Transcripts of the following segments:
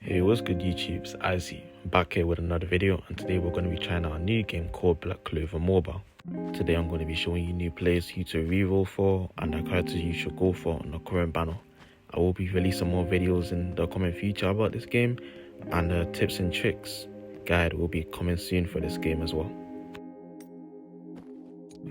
Hey, what's good YouTube? It's Izzy, back here with another video, and today we're going to be trying out a new game called Clover Mobile. Today I'm going to be showing you new players who to reroll for and the characters you should go for on the current banner. I will be releasing more videos in the coming future about this game, and the tips and tricks guide will be coming soon for this game as well.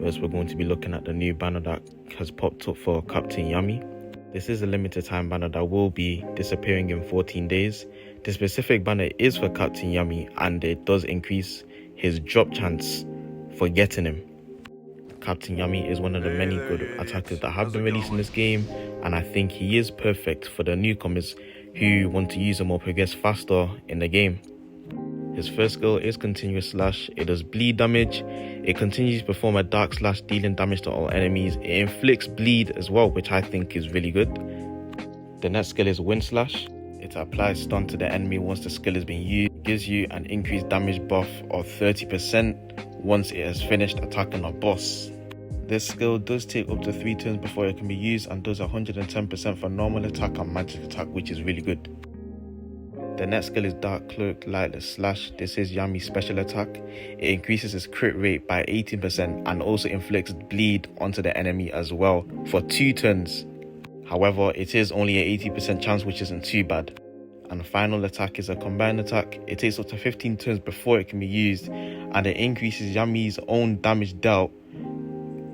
First, we're going to be looking at the new banner that has popped up for Captain Yami. This is a limited time banner that will be disappearing in 14 days. The specific banner is for Captain Yami, and it does increase his drop chance for getting him. Captain Yami is one of the many good attackers that have been released in this game, and I think he is perfect for the newcomers who want to use him or progress faster in the game. His first skill is continuous slash. It does bleed damage. It continues to perform a dark slash, dealing damage to all enemies. It inflicts bleed as well, which I think is really good. The next skill is wind slash. It applies stun to the enemy once the skill has been used. It gives you an increased damage buff of 30% once it has finished attacking a boss. This skill does take up to 3 turns before it can be used, and does 110% for normal attack and magic attack, which is really good. The next skill is Dark Cloak Lightless Slash. This is Yami's special attack. It increases his crit rate by 18% and also inflicts bleed onto the enemy as well for 2 turns. However, it is only an 80% chance, which isn't too bad. And the final attack is a combined attack. It takes up to 15 turns before it can be used, and it increases Yami's own damage dealt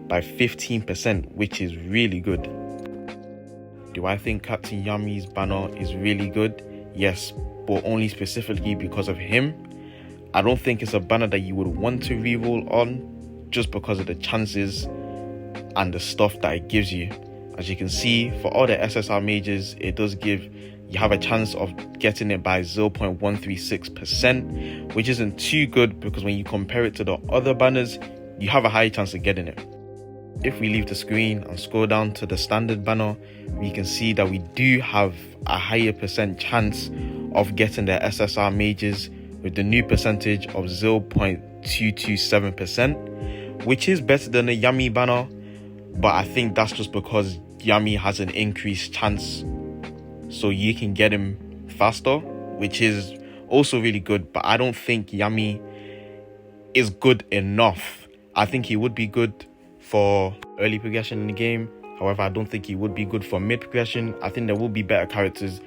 by 15%, which is really good. Do I think Captain Yami's banner is really good? Yes, but only specifically because of him. I don't think it's a banner that you would want to reroll on just because of the chances and the stuff that it gives you. As you can see, for all the SSR mages, it does give you have a chance of getting it by 0.136%, which isn't too good because when you compare it to the other banners, you have a high chance of getting it. If we leave the screen and scroll down to the standard banner, we can see that we do have a higher percent chance of getting the SSR mages with the new percentage of 0.227%, which is better than the Yami banner, but I think that's just because Yami has an increased chance, so you can get him faster, which is also really good. But I don't think Yami is good enough. I think he would be good for early progression in the game. However, I don't think he would be good for mid progression. I think there will be better characters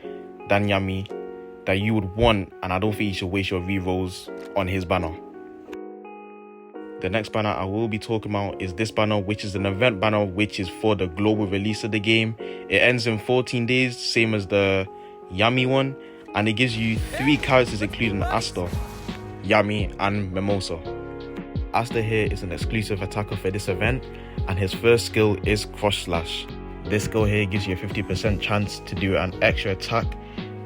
than Yami that you would want, and I don't think you should waste your rerolls on his banner. The next banner I will be talking about is this banner, which is an event banner, which is for the global release of the game. It ends in 14 days, same as the Yami one, and it gives you 3 characters including Asta, Yami, and Mimosa. Asta here is an exclusive attacker for this event, and his first skill is Cross Slash. This skill here gives you a 50% chance to do an extra attack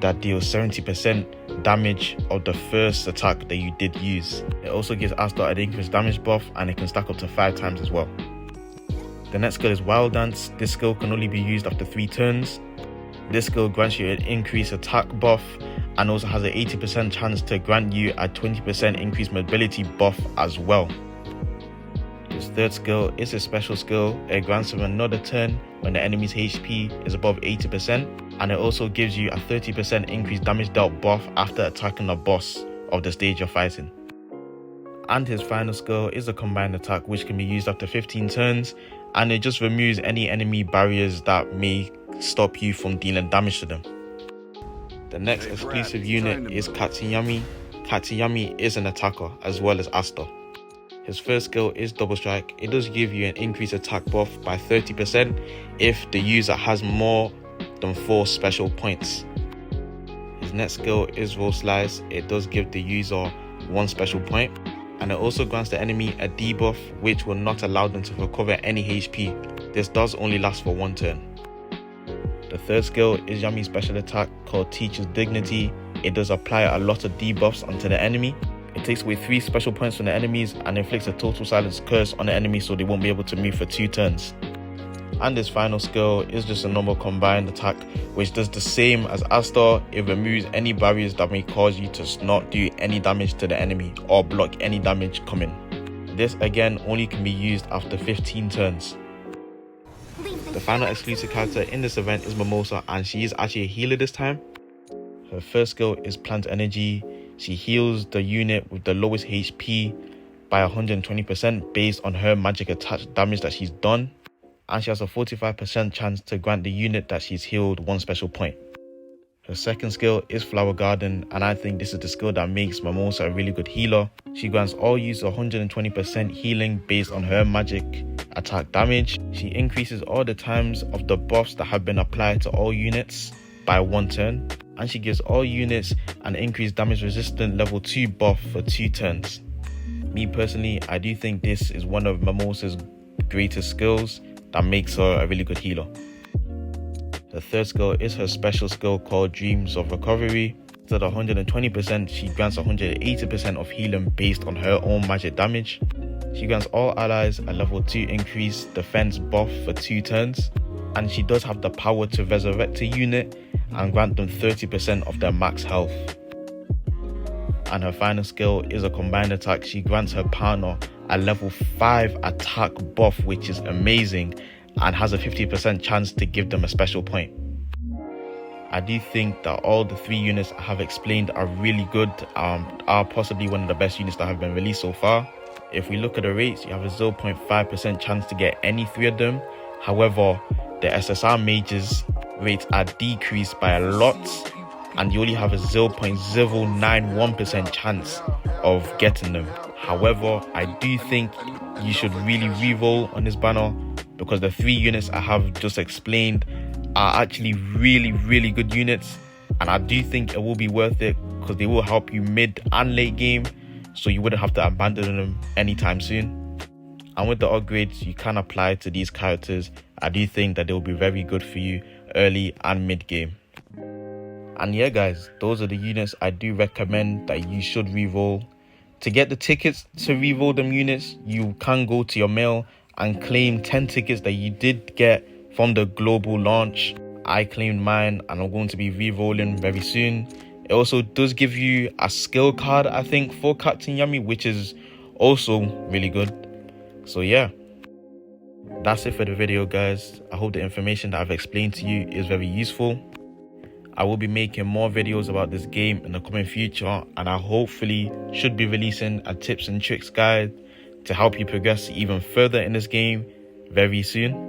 that deals 70% damage of the first attack that you did use. It also gives Asta an increased damage buff, and it can stack up to 5 times as well. The next skill is Wild Dance. This skill can only be used after 3 turns. This skill grants you an increased attack buff and also has an 80% chance to grant you a 20% increased mobility buff as well. His third skill is a special skill. It grants him another turn when the enemy's HP is above 80%, and it also gives you a 30% increased damage dealt buff after attacking the boss of the stage you're fighting. And his final skill is a combined attack, which can be used after 15 turns, and it just removes any enemy barriers that may stop you from dealing damage to them. The next exclusive unit is Captain Yami. Captain Yami is an attacker as well as Asta. His first skill is Double Strike. It does give you an increased attack buff by 30% if the user has more than 4 special points. His next skill is Roll Slice. It does give the user 1 special point, and it also grants the enemy a debuff which will not allow them to recover any HP. This does only last for 1 turn. The third skill is Yami's special attack called Teacher's Dignity. It does apply a lot of debuffs onto the enemy. It takes away 3 special points from the enemies and inflicts a total silence curse on the enemy, so they won't be able to move for 2 turns. And his final skill is just a normal combined attack, which does the same as Asta. It removes any barriers that may cause you to not do any damage to the enemy or block any damage coming. This again only can be used after 15 turns. The final exclusive character in this event is Mimosa, and she is actually a healer this time. Her first skill is Plant Energy. She heals the unit with the lowest HP by 120% based on her magic attack damage that she's done. And she has a 45% chance to grant the unit that she's healed 1 special point. Her second skill is Flower Garden, and I think this is the skill that makes Mimosa a really good healer. She grants all users 120% healing based on her magic attack damage. She increases all the times of the buffs that have been applied to all units by 1 turn. And she gives all units an increased damage resistant level 2 buff for 2 turns. Me personally, I do think this is one of Mimosa's greatest skills that makes her a really good healer. The third skill is her special skill called Dreams of Recovery. Instead of 120%, she grants 180% of healing based on her own magic damage. She grants all allies a level 2 increased defense buff for 2 turns. And she does have the power to resurrect a unit and grant them 30% of their max health. And her final skill is a combined attack. She grants her partner a level 5 attack buff, which is amazing, and has a 50% chance to give them a special point. I do think that all the 3 units I have explained are really good, are possibly one of the best units that have been released so far. If we look at the rates, you have a 0.5% chance to get any 3 of them. However, the SSR mages rates are decreased by a lot, and you only have a 0.091% chance of getting them. However, I do think you should really reroll on this banner, because the 3 units I have just explained are actually really good units, and I do think it will be worth it because they will help you mid and late game, so you wouldn't have to abandon them anytime soon. And with the upgrades you can apply to these characters, I do think that they will be very good for you early and mid game. And yeah guys, those are the units I do recommend that you should reroll. To get the tickets to reroll them units, you can go to your mail and claim 10 tickets that you did get from the global launch. I claimed mine and I'm going to be re-rolling very soon. It also does give you a skill card, I think, for Captain Yami, which is also really good. So yeah, that's it for the video guys. I hope the information that I've explained to you is very useful. I will be making more videos about this game in the coming future, and I hopefully should be releasing a tips and tricks guide to help you progress even further in this game very soon.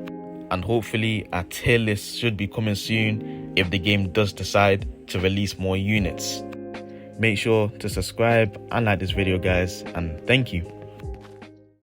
And hopefully a tier list should be coming soon if the game does decide to release more units. Make sure to subscribe and like this video guys, and thank you.